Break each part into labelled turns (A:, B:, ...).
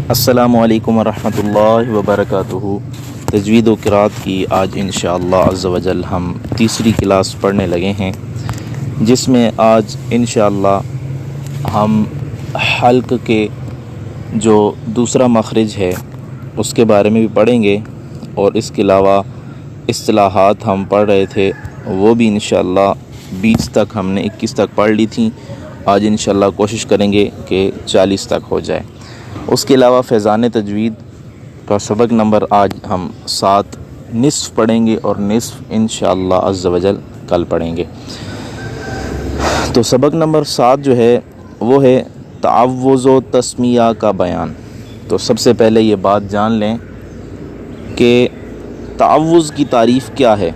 A: السلام علیکم ورحمۃ اللہ وبرکاتہ۔ تجوید و قرات کی آج انشاءاللہ عز و جل ہم تیسری کلاس پڑھنے لگے ہیں، جس میں آج انشاءاللہ ہم حلق کے جو دوسرا مخرج ہے اس کے بارے میں بھی پڑھیں گے، اور اس کے علاوہ اصطلاحات ہم پڑھ رہے تھے وہ بھی انشاءاللہ 20 تک ہم نے 21 تک پڑھ لی تھیں۔ آج انشاءاللہ کوشش کریں گے کہ 40 تک ہو جائے۔ اس کے علاوہ فیضان تجوید کا سبق نمبر آج ہم 7 نصف پڑھیں گے، اور نصف انشاءاللہ عز و جل کل پڑھیں گے۔ تو سبق نمبر 7 جو ہے وہ ہے تعوذ و تسمیہ کا بیان۔ تو سب سے پہلے یہ بات جان لیں کہ تعوذ کی تعریف کیا ہے۔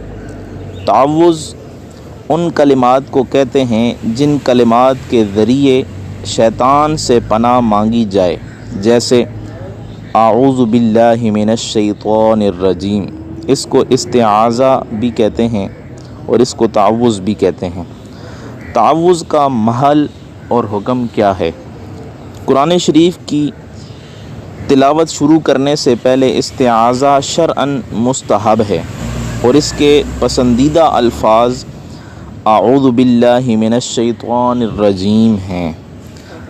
A: تعوذ ان کلمات کو کہتے ہیں جن کلمات کے ذریعے شیطان سے پناہ مانگی جائے، جیسے اعوذ باللہ من الشیطان الرجیم، اس کو استعاذہ بھی کہتے ہیں اور اس کو تعوذ بھی کہتے ہیں۔ تعوذ کا محل اور حکم کیا ہے؟ قرآن شریف کی تلاوت شروع کرنے سے پہلے استعاذہ شرعاً مستحب ہے، اور اس کے پسندیدہ الفاظ اعوذ باللہ من الشیطان الرجیم ہیں۔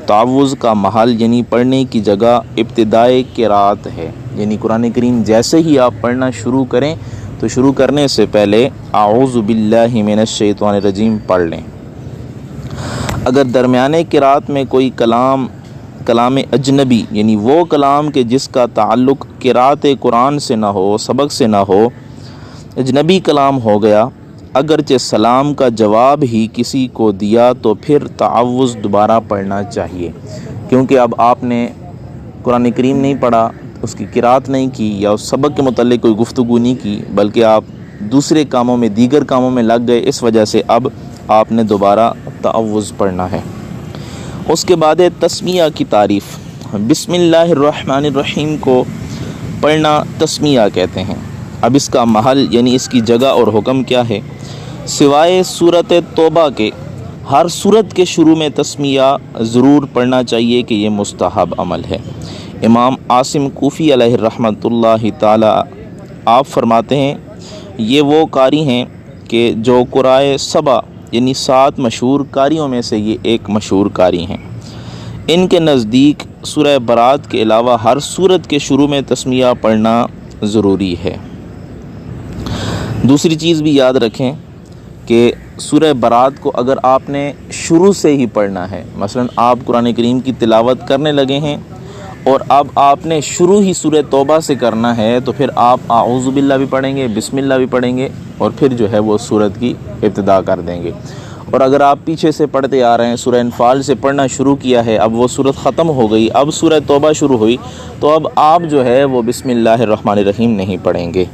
A: تعوذ کا محل یعنی پڑھنے کی جگہ ابتدائے قرات ہے، یعنی قرآن کریم جیسے ہی آپ پڑھنا شروع کریں تو شروع کرنے سے پہلے اعوذ باللہ من الشیطان الرجیم پڑھ لیں۔ اگر درمیانے قرات میں کوئی کلام اجنبی، یعنی وہ کلام کہ جس کا تعلق قرات قرآن سے نہ ہو، سبق سے نہ ہو، اجنبی کلام ہو گیا، اگرچہ سلام کا جواب ہی کسی کو دیا تو پھر تعوذ دوبارہ پڑھنا چاہیے، کیونکہ اب آپ نے قرآن کریم نہیں پڑھا، اس کی قرات نہیں کی، یا اس سبق کے متعلق کوئی گفتگو نہیں کی، بلکہ آپ دوسرے کاموں میں، دیگر کاموں میں لگ گئے، اس وجہ سے اب آپ نے دوبارہ تعوذ پڑھنا ہے۔ اس کے بعد تسمیہ کی تعریف۔ بسم اللہ الرحمن الرحیم کو پڑھنا تسمیہ کہتے ہیں۔ اب اس کا محل یعنی اس کی جگہ اور حکم کیا ہے؟ سوائے سورۃ توبہ کے ہر سورت کے شروع میں تسمیہ ضرور پڑھنا چاہیے کہ یہ مستحب عمل ہے۔ امام عاصم کوفی علیہ رحمۃ اللہ تعالی آپ فرماتے ہیں، یہ وہ قاری ہیں کہ جو قرائے سبع یعنی 7 مشہور قاریوں میں سے یہ ایک مشہور قاری ہیں۔ ان کے نزدیک سورہ برات کے علاوہ ہر سورت کے شروع میں تسمیہ پڑھنا ضروری ہے۔ دوسری چیز بھی یاد رکھیں کہ سورہ برات کو اگر آپ نے شروع سے ہی پڑھنا ہے، مثلا آپ قرآن کریم کی تلاوت کرنے لگے ہیں اور اب آپ نے شروع ہی سورہ توبہ سے کرنا ہے، تو پھر آپ اعوذ باللہ بھی پڑھیں گے، بسم اللہ بھی پڑھیں گے، اور پھر جو ہے وہ سورت کی ابتدا کر دیں گے۔ اور اگر آپ پیچھے سے پڑھتے آ رہے ہیں، سورہ انفال سے پڑھنا شروع کیا ہے، اب وہ سورت ختم ہو گئی، اب سورہ توبہ شروع ہوئی، تو اب آپ جو ہے وہ بسم اللہ الرحمن الرحیم نہیں پڑھیں گے۔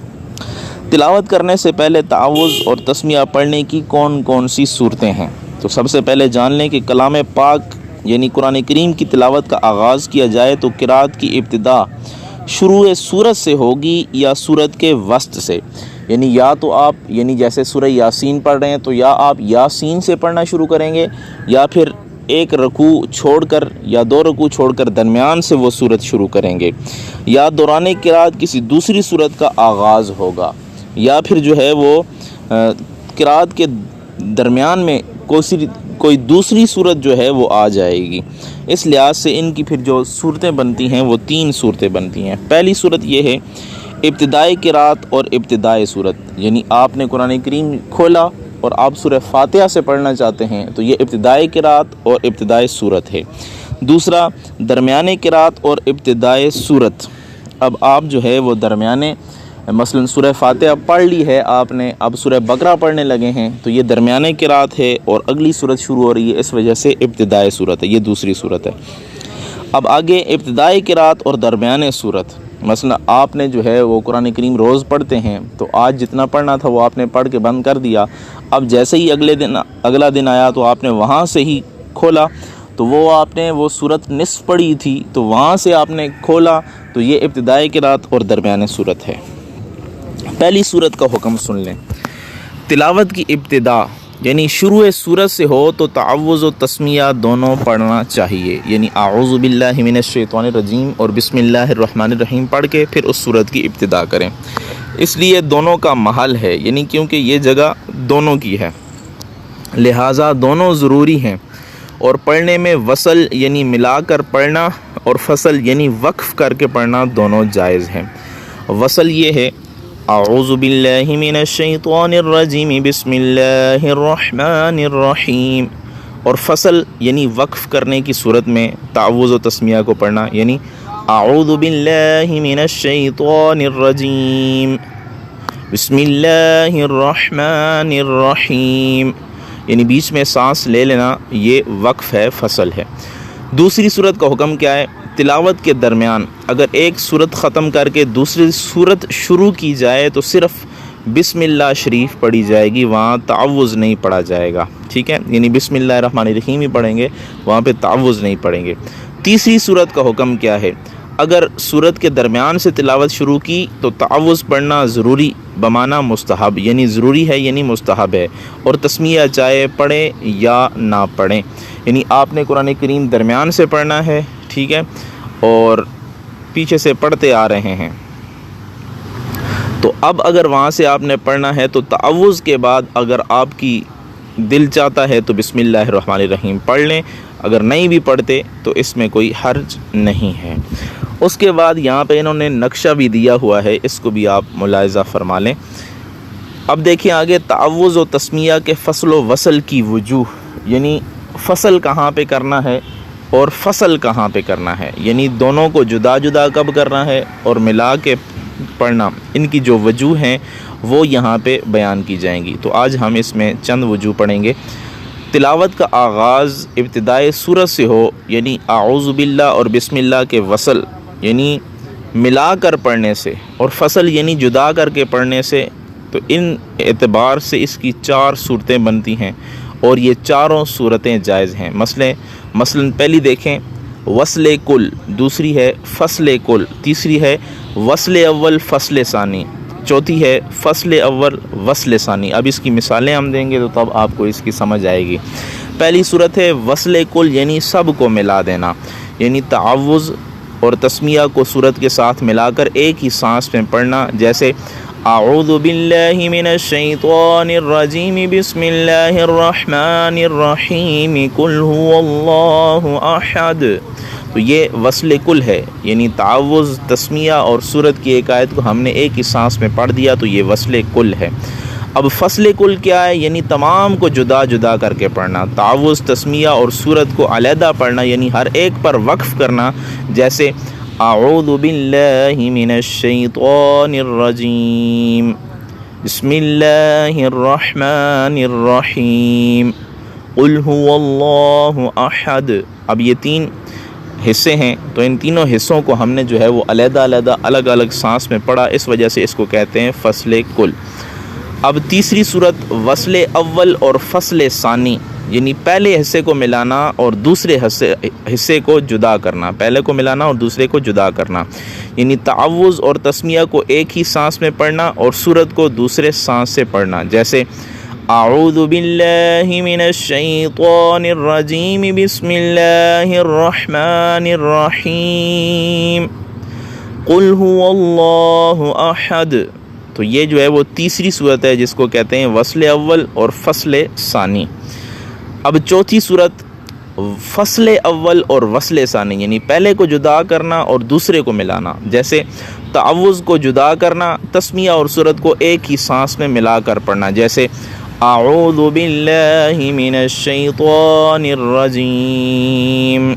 A: تلاوت کرنے سے پہلے تعوذ اور تسمیہ پڑھنے کی کون کون سی صورتیں ہیں؟ تو سب سے پہلے جان لیں کہ کلام پاک یعنی قرآن کریم کی تلاوت کا آغاز کیا جائے تو قرات کی ابتدا شروع سورت سے ہوگی یا سورت کے وسط سے، یعنی یا تو آپ یعنی جیسے سورہ یاسین پڑھ رہے ہیں تو یا آپ یاسین سے پڑھنا شروع کریں گے، یا پھر ایک رکوع چھوڑ کر یا 2 رکوع چھوڑ کر درمیان سے وہ سورت شروع کریں گے، یا دوران قرات کسی دوسری سورت کا آغاز ہوگا، یا پھر جو ہے وہ قرات کے درمیان میں کوئی دوسری صورت جو ہے وہ آ جائے گی۔ اس لحاظ سے ان کی پھر جو صورتیں بنتی ہیں وہ 3 صورتیں بنتی ہیں۔ پہلی صورت یہ ہے ابتدائی قرات اور ابتدائی صورت، یعنی آپ نے قرآن کریم کھولا اور آپ سورہ فاتحہ سے پڑھنا چاہتے ہیں تو یہ ابتدائی قرات اور ابتدائی صورت ہے۔ دوسرا درمیانے قرات اور ابتدائی صورت۔ اب آپ جو ہے وہ درمیانے مثلا سورہ فاتحہ پڑھ لی ہے آپ نے، اب سورہ بقرہ پڑھنے لگے ہیں تو یہ درمیانے قرات ہے اور اگلی صورت شروع ہو رہی ہے، اس وجہ سے ابتدائی صورت ہے، یہ دوسری صورت ہے۔ اب آگے ابتدائی قرات اور درمیانے صورت، مثلا آپ نے جو ہے وہ قرآن کریم روز پڑھتے ہیں تو آج جتنا پڑھنا تھا وہ آپ نے پڑھ کے بند کر دیا، اب جیسے ہی اگلا دن آیا تو آپ نے وہاں سے ہی کھولا تو وہ آپ نے وہ صورت نصف پڑھی تھی تو وہاں سے آپ نے کھولا، تو یہ ابتدائی قرات اور درمیانے صورت ہے۔ پہلی صورت کا حکم سن لیں۔ تلاوت کی ابتدا یعنی شروع صورت سے ہو تو تعوذ و تسمیہ دونوں پڑھنا چاہیے، یعنی اعوذ باللہ من الشیطان الرجیم اور بسم اللہ الرحمن الرحیم پڑھ کے پھر اس صورت کی ابتدا کریں۔ اس لیے دونوں کا محل ہے، یعنی کیونکہ یہ جگہ دونوں کی ہے، لہٰذا دونوں ضروری ہیں، اور پڑھنے میں وصل یعنی ملا کر پڑھنا اور فصل یعنی وقف کر کے پڑھنا دونوں جائز ہیں۔ وصل یہ ہے اعوذ باللہ من الشیطان الرجیم بسم اللہ الرحمن الرحیم، اور فصل یعنی وقف کرنے کی صورت میں تعوذ و تسمیہ کو پڑھنا، یعنی اعوذ باللہ من الشیطان الرجیم بسم اللہ الرحمن الرحیم، یعنی بیچ میں سانس لے لینا، یہ وقف ہے، فصل ہے۔ دوسری صورت کا حکم کیا ہے؟ تلاوت کے درمیان اگر ایک صورت ختم کر کے دوسری صورت شروع کی جائے تو صرف بسم اللہ شریف پڑھی جائے گی، وہاں تعوذ نہیں پڑھا جائے گا، ٹھیک ہے؟ یعنی بسم اللہ الرحمن الرحیم ہی پڑھیں گے، وہاں پہ تعوذ نہیں پڑھیں گے۔ تیسری صورت کا حکم کیا ہے؟ اگر صورت کے درمیان سے تلاوت شروع کی تو تعوذ پڑھنا ضروری بمعنی مستحب، یعنی ضروری ہے یعنی مستحب ہے، اور تسمیہ چاہے پڑھیں یا نہ پڑھیں، یعنی آپ نے قرآن کریم درمیان سے پڑھنا ہے، ٹھیک ہے، اور پیچھے سے پڑھتے آ رہے ہیں، تو اب اگر وہاں سے آپ نے پڑھنا ہے تو تعوذ کے بعد اگر آپ کی دل چاہتا ہے تو بسم اللہ الرحمن الرحیم پڑھ لیں، اگر نہیں بھی پڑھتے تو اس میں کوئی حرج نہیں ہے۔ اس کے بعد یہاں پہ انہوں نے نقشہ بھی دیا ہوا ہے، اس کو بھی آپ ملاحظہ فرما لیں۔ اب دیکھیں آگے تعوذ و تسمیہ کے فصل و وصل کی وجوہ، یعنی فصل کہاں پہ کرنا ہے اور فصل کہاں پہ کرنا ہے، یعنی دونوں کو جدا جدا کب کرنا ہے اور ملا کے پڑھنا، ان کی جو وجوہ ہیں وہ یہاں پہ بیان کی جائیں گی۔ تو آج ہم اس میں چند وجوہ پڑھیں گے۔ تلاوت کا آغاز ابتدائے سورت سے ہو، یعنی اعوذ باللہ اور بسم اللہ کے وصل یعنی ملا کر پڑھنے سے، اور فصل یعنی جدا کر کے پڑھنے سے، تو ان اعتبار سے اس کی 4 صورتیں بنتی ہیں، اور یہ چاروں صورتیں جائز ہیں۔ مثلا پہلی دیکھیں وصل کل، دوسری ہے فصل کل، تیسری ہے وصل اول فصل ثانی، چوتھی ہے فصل اول وصل ثانی۔ اب اس کی مثالیں ہم دیں گے تو تب آپ کو اس کی سمجھ آئے گی۔ پہلی صورت ہے وصل کل، یعنی سب کو ملا دینا، یعنی تعوذ اور تسمیہ کو صورت کے ساتھ ملا کر ایک ہی سانس میں پڑھنا، جیسے اعوذ باللہ من الشیطان الرجیم بسم اللہ الرحمن الرحیم قل هو اللہ احد، تو یہ وصل کل ہے، یعنی تعوذ تسمیہ اور سورت کی ایک آیت کو ہم نے ایک ہی سانس میں پڑھ دیا تو یہ وصل کل ہے۔ اب فصل کل کیا ہے؟ یعنی تمام کو جدا جدا کر کے پڑھنا، تعوذ تسمیہ اور سورت کو علیحدہ پڑھنا، یعنی ہر ایک پر وقف کرنا، جیسے اعوذ باللہ من الشیطان الرجیم بسم اللہ الرحمن الرحیم قل هو اللہ احد۔ اب یہ 3 حصے ہیں، تو ان تینوں حصوں کو ہم نے جو ہے وہ علیحدہ علیحدہ الگ الگ سانس میں پڑھا، اس وجہ سے اس کو کہتے ہیں فصل کل۔ اب تیسری صورت وصل اول اور فصل ثانی، یعنی پہلے حصے کو ملانا اور دوسرے حصے کو جدا کرنا، پہلے کو ملانا اور دوسرے کو جدا کرنا، یعنی تعوذ اور تسمیہ کو ایک ہی سانس میں پڑھنا اور سورت کو دوسرے سانس سے پڑھنا، جیسے اعوذ باللہ من الشیطان الرجیم بسم اللہ الرحمن الرحیم قل هو اللہ احد۔ تو یہ جو ہے وہ تیسری صورت ہے جس کو کہتے ہیں وصل اول اور فصل ثانی۔ اب چوتھی صورت فصل اول اور وصل ثانی، یعنی پہلے کو جدا کرنا اور دوسرے کو ملانا، جیسے تعوذ کو جدا کرنا، تسمیہ اور سورت کو ایک ہی سانس میں ملا کر پڑھنا، جیسے اعوذ باللہ من الشیطان الرجیم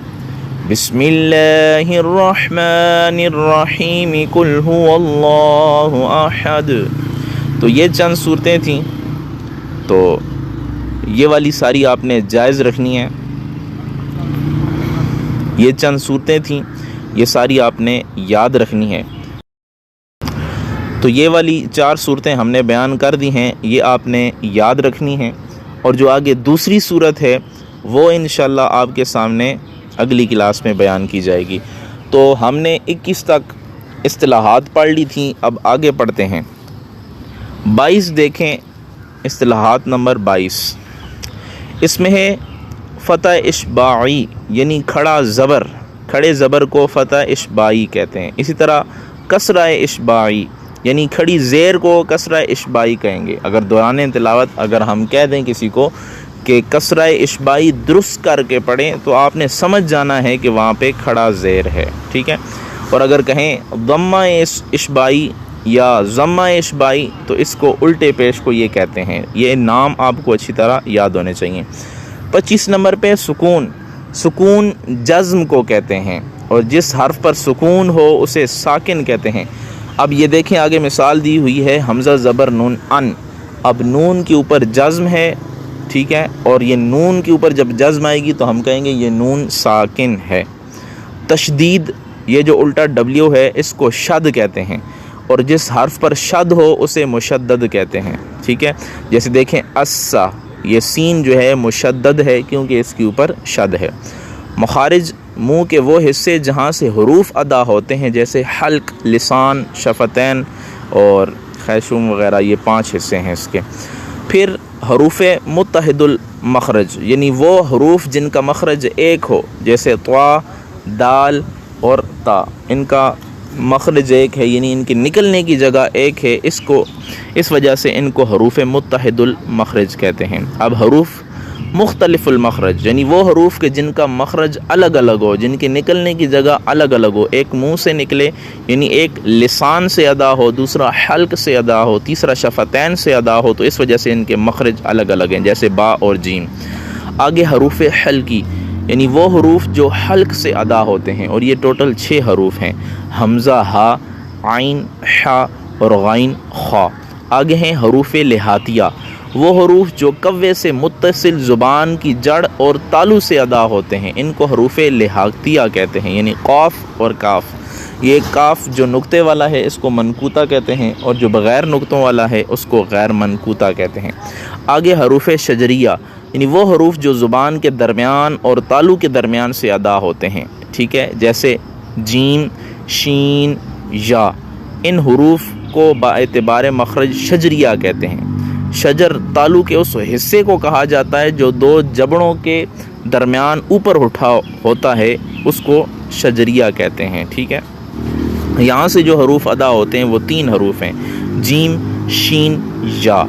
A: بسم اللہ الرحمن الرحیم قل هو اللہ احد۔ تو یہ چند صورتیں تھیں، تو یہ والی ساری آپ نے جائز رکھنی ہے، یہ چند صورتیں تھیں، یہ ساری آپ نے یاد رکھنی ہے۔ تو یہ والی 4 صورتیں ہم نے بیان کر دی ہیں، یہ آپ نے یاد رکھنی ہیں، اور جو آگے دوسری صورت ہے وہ انشاءاللہ آپ کے سامنے اگلی کلاس میں بیان کی جائے گی۔ تو ہم نے 21 تک اصطلاحات پڑھ لی تھیں، اب آگے پڑھتے ہیں۔ 22 دیکھیں، اصطلاحات نمبر 22۔ اس میں ہے فتح اشباعی یعنی کھڑا زبر، کھڑے زبر کو فتح اشباعی کہتے ہیں۔ اسی طرح کسرہ اشباعی یعنی کھڑی زیر کو کسرہ اشباعی کہیں گے۔ اگر دوران تلاوت اگر ہم کہہ دیں کسی کو کہ کسرہ اشباعی درست کر کے پڑھیں تو آپ نے سمجھ جانا ہے کہ وہاں پہ کھڑا زیر ہے، ٹھیک ہے۔ اور اگر کہیں ضمہ اشباعی یا ضمہ اشباعی تو اس کو الٹے پیش کو یہ کہتے ہیں۔ یہ نام آپ کو اچھی طرح یاد ہونے چاہیے۔ 25 نمبر پہ سکون، سکون جزم کو کہتے ہیں اور جس حرف پر سکون ہو اسے ساکن کہتے ہیں۔ اب یہ دیکھیں آگے مثال دی ہوئی ہے حمزہ زبر نون ان، اب نون کے اوپر جزم ہے، ٹھیک ہے، اور یہ نون کے اوپر جب جزم آئے گی تو ہم کہیں گے یہ نون ساکن ہے۔ تشدید، یہ جو الٹا ڈبلیو ہے اس کو شد کہتے ہیں اور جس حرف پر شد ہو اسے مشدد کہتے ہیں، ٹھیک ہے۔ جیسے دیکھیں اسا، یہ سین جو ہے مشدد ہے کیونکہ اس کے اوپر شد ہے۔ مخارج، منہ کے وہ حصے جہاں سے حروف ادا ہوتے ہیں جیسے حلق، لسان، شفتین اور خیشوم وغیرہ، یہ 5 حصے ہیں اس کے۔ پھر حروف متحد المخرج یعنی وہ حروف جن کا مخرج ایک ہو جیسے طا، دال اور تا، ان کا مخرج ایک ہے یعنی ان کی نکلنے کی جگہ ایک ہے، اس وجہ سے ان کو حروف متحد المخرج کہتے ہیں۔ اب حروف مختلف المخرج یعنی وہ حروف کے جن کا مخرج الگ الگ ہو، جن کے نکلنے کی جگہ الگ الگ ہو، ایک منہ سے نکلے یعنی ایک لسان سے ادا ہو، دوسرا حلق سے ادا ہو، تیسرا شفتین سے ادا ہو، تو اس وجہ سے ان کے مخرج الگ الگ ہیں جیسے با اور جیم۔ آگے حروف حلقی یعنی وہ حروف جو حلق سے ادا ہوتے ہیں اور یہ ٹوٹل 6 حروف ہیں، حمزہ، ہا، عین، حا اور غین، خا۔ آگے ہیں حروف لہاتیہ، وہ حروف جو کوے سے متصل زبان کی جڑ اور تالو سے ادا ہوتے ہیں، ان کو حروف لہاتیہ کہتے ہیں، یعنی قاف اور کاف۔ یہ کاف جو نقطے والا ہے اس کو منقوطہ کہتے ہیں اور جو بغیر نقطوں والا ہے اس کو غیر منقوطہ کہتے ہیں۔ آگے حروف شجریہ یعنی وہ حروف جو زبان کے درمیان اور تالو کے درمیان سے ادا ہوتے ہیں، ٹھیک ہے، جیسے جیم، شین، یا۔ ان حروف کو با اعتبار مخرج شجریہ کہتے ہیں۔ شجر تالو کے اس حصے کو کہا جاتا ہے جو 2 جبڑوں کے درمیان اوپر اٹھا ہوتا ہے، اس کو شجریہ کہتے ہیں، ٹھیک ہے۔ یہاں سے جو حروف ادا ہوتے ہیں وہ 3 حروف ہیں، جیم، شین، یا۔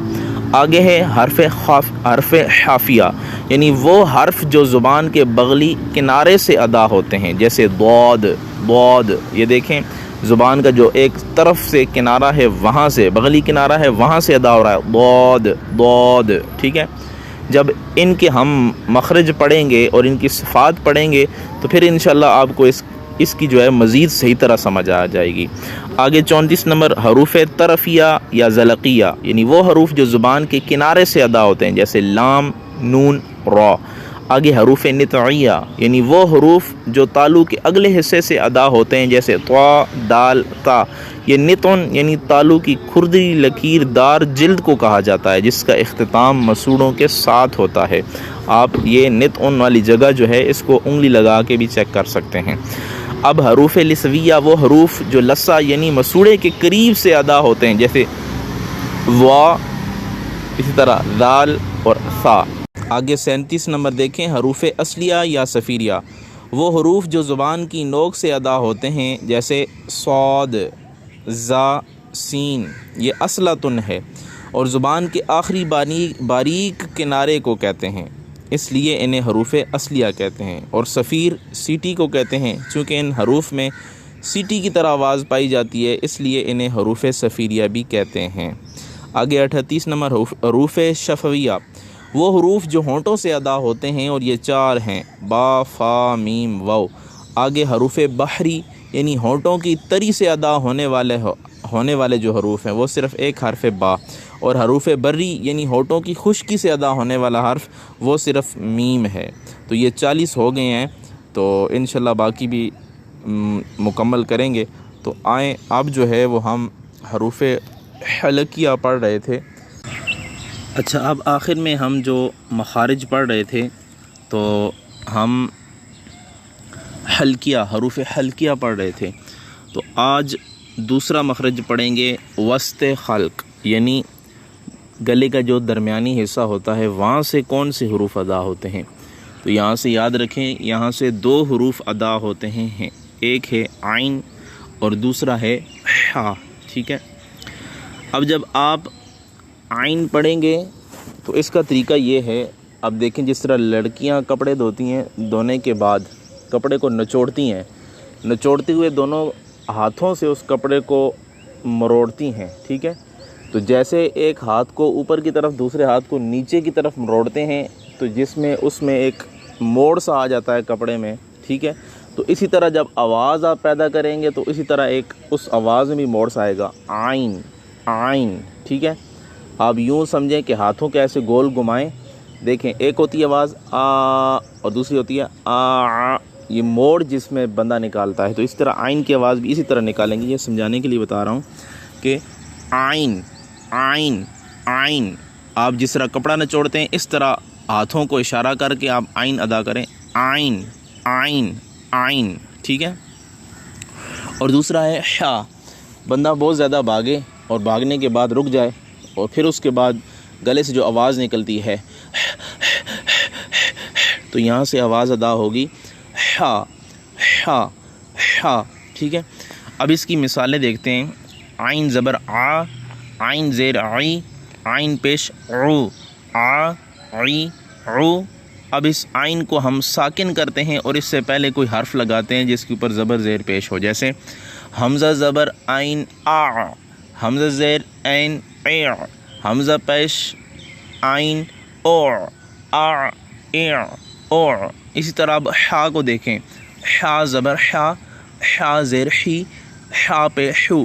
A: آگے ہے حرف حافیہ یعنی وہ حرف جو زبان کے بغلی کنارے سے ادا ہوتے ہیں جیسے ضاد، ضاد، یہ دیکھیں زبان کا جو ایک طرف سے کنارہ ہے وہاں سے بغلی کنارہ ہے وہاں سے ادا ہو رہا ہے، ضاد، ضاد، ٹھیک ہے۔ جب ان کے ہم مخرج پڑھیں گے اور ان کی صفات پڑھیں گے تو پھر انشاءاللہ آپ کو اس کی جو ہے مزید صحیح طرح سمجھ آ جائے گی۔ آگے 34 نمبر حروف طرفیہ یا زلقیہ یعنی وہ حروف جو زبان کے کنارے سے ادا ہوتے ہیں جیسے لام، نون، را۔ آگے حروف نطعیہ یعنی وہ حروف جو تالو کے اگلے حصے سے ادا ہوتے ہیں جیسے طا، دال، تا۔ یہ نطعن یعنی تالو کی کھردری لکیر دار جلد کو کہا جاتا ہے جس کا اختتام مسوڑوں کے ساتھ ہوتا ہے۔ آپ یہ نطعن والی جگہ جو ہے اس کو انگلی لگا کے بھی چیک کر سکتے ہیں۔ اب حروف لسویہ وہ حروف جو لسا یعنی مسوڑے کے قریب سے ادا ہوتے ہیں جیسے وا، اسی طرح دال اور ثا۔ آگے 37 نمبر دیکھیں حروف اصلیہ یا صفیریہ، وہ حروف جو زبان کی نوک سے ادا ہوتے ہیں جیسے صاد، زا، سین، یہ اصلتن ہے اور زبان کے آخری باریک کنارے کو کہتے ہیں، اس لیے انہیں حروف اصلیہ کہتے ہیں۔ اور صفیر سیٹی کو کہتے ہیں، چونکہ ان حروف میں سیٹی کی طرح آواز پائی جاتی ہے اس لیے انہیں حروف صفیریہ بھی کہتے ہیں۔ آگے 38 نمبر حروف شفویہ، وہ حروف جو ہونٹوں سے ادا ہوتے ہیں اور یہ 4 ہیں، با، فا، میم، واو۔ آگے حروف بحری یعنی ہونٹوں کی تری سے ادا ہونے والے جو حروف ہیں وہ صرف ایک حرف با، اور حروف بری یعنی ہونٹوں کی خشکی سے ادا ہونے والا حرف وہ صرف میم ہے۔ تو یہ 40 ہو گئے ہیں، تو انشاءاللہ باقی بھی مکمل کریں گے۔ تو آئیں اب جو ہے وہ ہم حروف حلقیہ پڑھ رہے تھے۔ اچھا، اب آخر میں ہم جو مخارج پڑھ رہے تھے تو ہم حلقیہ، حروف حلقیہ پڑھ رہے تھے، تو آج دوسرا مخرج پڑھیں گے وسط خلق یعنی گلے کا جو درمیانی حصہ ہوتا ہے وہاں سے کون سے حروف ادا ہوتے ہیں؟ تو یہاں سے یاد رکھیں، یہاں سے 2 حروف ادا ہوتے ہیں، ایک ہے عین اور دوسرا ہے حا، ٹھیک ہے۔ اب جب آپ عین پڑھیں گے تو اس کا طریقہ یہ ہے، اب دیکھیں جس طرح لڑکیاں کپڑے دھوتی ہیں، دھونے کے بعد کپڑے کو نچوڑتی ہیں، نچوڑتے ہوئے دونوں ہاتھوں سے اس کپڑے کو مروڑتی ہیں، ٹھیک ہے۔ تو جیسے ایک ہاتھ کو اوپر کی طرف دوسرے ہاتھ کو نیچے کی طرف مروڑتے ہیں تو جس میں اس میں ایک موڑ سا آ جاتا ہے کپڑے میں، ٹھیک ہے۔ تو اسی طرح جب آواز آپ پیدا کریں گے تو اسی طرح ایک اس آواز میں بھی موڑ سا آئے گا، عین عین، ٹھیک ہے۔ آپ یوں سمجھیں کہ ہاتھوں کے ایسے گول گھمائیں، دیکھیں ایک ہوتی ہے آواز آ اور دوسری ہوتی ہے آ، یہ موڑ جس میں بندہ نکالتا ہے۔ تو اس طرح عین کی آواز بھی اسی طرح نکالیں گے، یہ سمجھانے کے لیے بتا رہا ہوں کہ عین عین عین، آپ جس طرح کپڑا نچوڑتے ہیں اس طرح ہاتھوں کو اشارہ کر کے آپ عین ادا کریں، عین عین عین، ٹھیک ہے۔ اور دوسرا ہے حا، بندہ بہت زیادہ بھاگے اور بھاگنے کے بعد رک جائے اور پھر اس کے بعد گلے سے جو آواز نکلتی ہے تو یہاں سے آواز ادا ہوگی حا حا حا، ٹھیک ہے۔ اب اس کی مثالیں دیکھتے ہیں، عین زبر آ، عین زیر عی، عین پیش عو، آ عی عو۔ اب اس عین کو ہم ساکن کرتے ہیں اور اس سے پہلے کوئی حرف لگاتے ہیں جس کے اوپر زبر زیر پیش ہو، جیسے حمزہ زبر عین آ، حمزہ زیر عین اے، حمزہ پیش عین او، آ اے او۔ اسی طرح اب حا کو دیکھیں، حا زبر حا، حا زیر حی، حا پہ حو،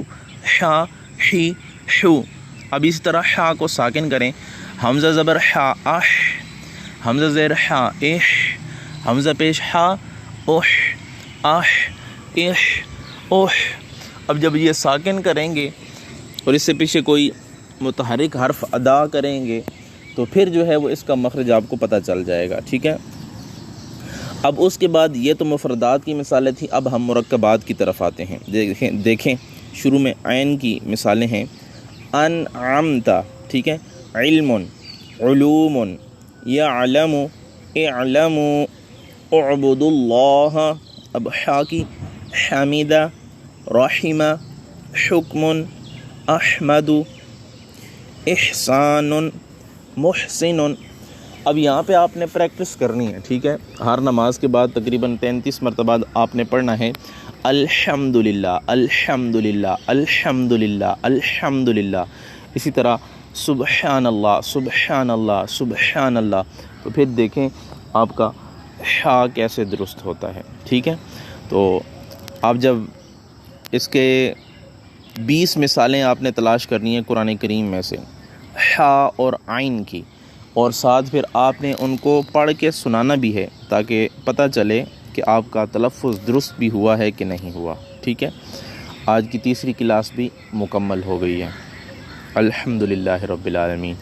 A: حا حی حو۔ اب اسی طرح حا کو ساکن کریں، حمزہ زبر حا اح، حمزہ زیر حا اح، حمزہ پیش حا اوح، اح اح اوح۔ اب جب یہ ساکن کریں گے اور اس سے پیچھے کوئی متحرک حرف ادا کریں گے تو پھر جو ہے وہ اس کا مخرج آپ کو پتہ چل جائے گا، ٹھیک ہے۔ اب اس کے بعد یہ تو مفردات کی مثالیں تھیں، اب ہم مرکبات کی طرف آتے ہیں۔ دیکھیں شروع میں عین کی مثالیں ہیں، انعمت، ٹھیک ہے، علم، علوم، یعلم، اعلم، اعبد اللہ۔ اب حا کی حمید، رحم، حکم، احمد، احسان، محسن۔ اب یہاں پہ آپ نے پریکٹس کرنی ہے، ٹھیک ہے۔ ہر نماز کے بعد تقریباً 33 مرتبہ آپ نے پڑھنا ہے الحمدللہ الحمدللہ الحمدللہ الحمدللہ۔ اسی طرح سبحان اللہ سبحان اللہ سبحان اللہ۔ تو پھر دیکھیں آپ کا حا کیسے درست ہوتا ہے، ٹھیک ہے۔ تو آپ جب اس کے 20 مثالیں آپ نے تلاش کرنی ہیں قرآن کریم میں سے حا اور عین کی، اور ساتھ پھر آپ نے ان کو پڑھ کے سنانا بھی ہے تاکہ پتہ چلے کہ آپ کا تلفظ درست بھی ہوا ہے کہ نہیں ہوا، ٹھیک ہے۔ آج کی تیسری کلاس بھی مکمل ہو گئی ہے۔ الحمدللہ رب العالمین۔